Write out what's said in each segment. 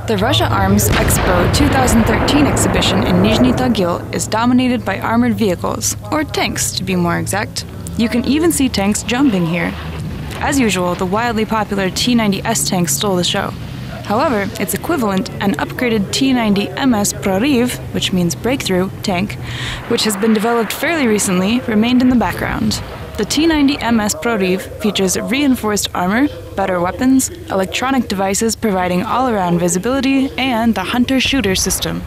The Russia Arms Expo 2013 exhibition in Nizhny Tagil is dominated by armored vehicles, or tanks to be more exact. You can even see tanks jumping here. As usual, the wildly popular T-90S tank stole the show. However, its equivalent, an upgraded T-90MS Proriv, which means breakthrough, tank, which has been developed fairly recently, remained in the background. The T-90MS Proriv features reinforced armor, better weapons, electronic devices providing all-around visibility, and the hunter-shooter system.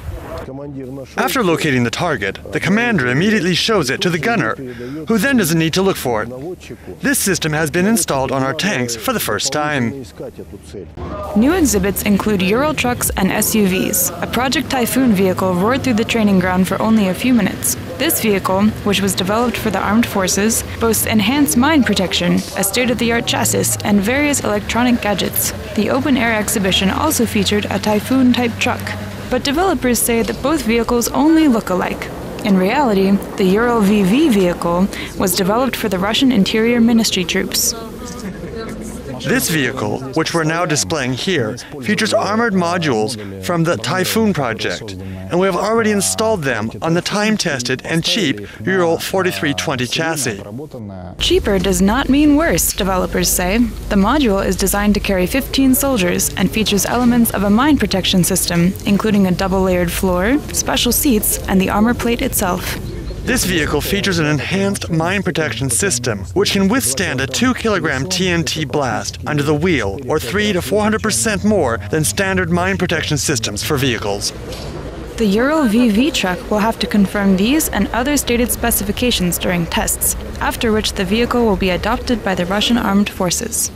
After locating the target, the commander immediately shows it to the gunner, who then doesn't need to look for it. This system has been installed on our tanks for the first time. New exhibits include Ural trucks and SUVs. A Project Typhoon vehicle roared through the training ground for only a few minutes. This vehicle, which was developed for the armed forces, boasts enhanced mine protection, a state-of-the-art chassis, and various electronic gadgets. The open-air exhibition also featured a Typhoon-type truck. But developers say that both vehicles only look alike. In reality, the Ural VV vehicle was developed for the Russian Interior Ministry troops. This vehicle, which we're now displaying here, features armored modules from the Typhoon project, and we have already installed them on the time-tested and cheap Ural 4320 chassis. Cheaper does not mean worse, developers say. The module is designed to carry 15 soldiers and features elements of a mine protection system, including a double-layered floor, special seats, and the armor plate itself. This vehicle features an enhanced mine protection system, which can withstand a 2-kilogram TNT blast under the wheel, or 300 to 400% more than standard mine protection systems for vehicles. The Ural VV truck will have to confirm these and other stated specifications during tests, after which the vehicle will be adopted by the Russian armed forces.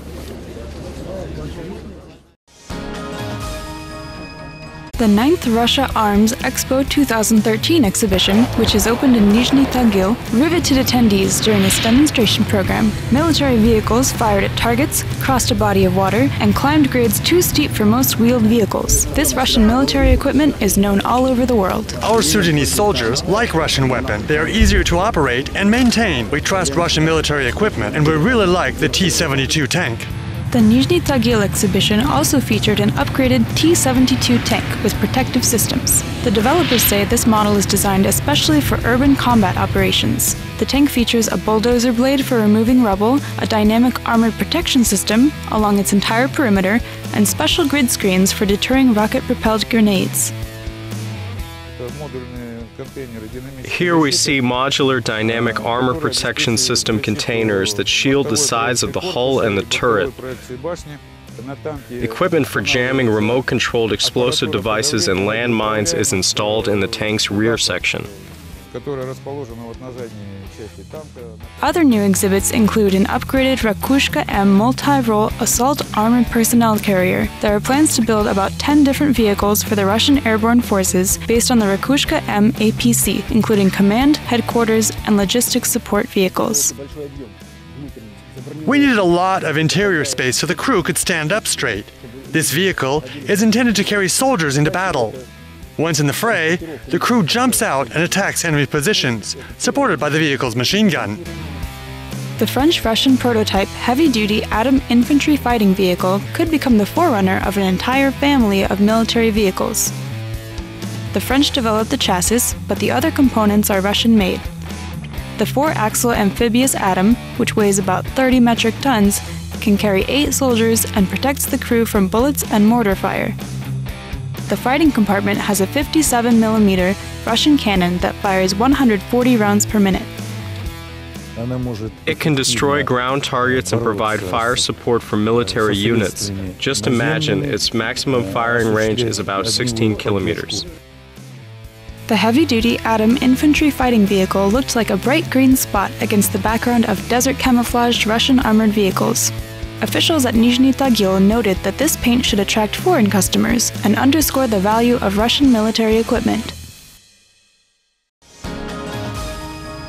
The 9th Russia Arms Expo 2013 exhibition, which is opened in Nizhny Tagil, riveted attendees during its demonstration program. Military vehicles fired at targets, crossed a body of water, and climbed grades too steep for most wheeled vehicles. This Russian military equipment is known all over the world. Our Sudanese soldiers like Russian weapons. They are easier to operate and maintain. We trust Russian military equipment, and we really like the T-72 tank. The Nizhny Tagil exhibition also featured an upgraded T-72 tank with protective systems. The developers say this model is designed especially for urban combat operations. The tank features a bulldozer blade for removing rubble, a dynamic armored protection system along its entire perimeter, and special grid screens for deterring rocket-propelled grenades. Here we see modular dynamic armor protection system containers that shield the sides of the hull and the turret. Equipment for jamming remote-controlled explosive devices and landmines is installed in the tank's rear section. Other new exhibits include an upgraded Rakushka M multi-role assault armored personnel carrier. There are plans to build about 10 different vehicles for the Russian airborne forces based on the Rakushka M APC, including command, headquarters, and logistics support vehicles. We needed a lot of interior space so the crew could stand up straight. This vehicle is intended to carry soldiers into battle. Once in the fray, the crew jumps out and attacks enemy positions, supported by the vehicle's machine gun. The French-Russian prototype heavy-duty Atom infantry fighting vehicle could become the forerunner of an entire family of military vehicles. The French developed the chassis, but the other components are Russian-made. The 4-axle amphibious Atom, which weighs about 30 metric tons, can carry 8 soldiers and protects the crew from bullets and mortar fire. The fighting compartment has a 57mm Russian cannon that fires 140 rounds per minute. It can destroy ground targets and provide fire support for military units. Just imagine, its maximum firing range is about 16 kilometers. The heavy-duty Atom infantry fighting vehicle looked like a bright green spot against the background of desert-camouflaged Russian armored vehicles. Officials at Nizhny Tagil noted that this paint should attract foreign customers and underscore the value of Russian military equipment.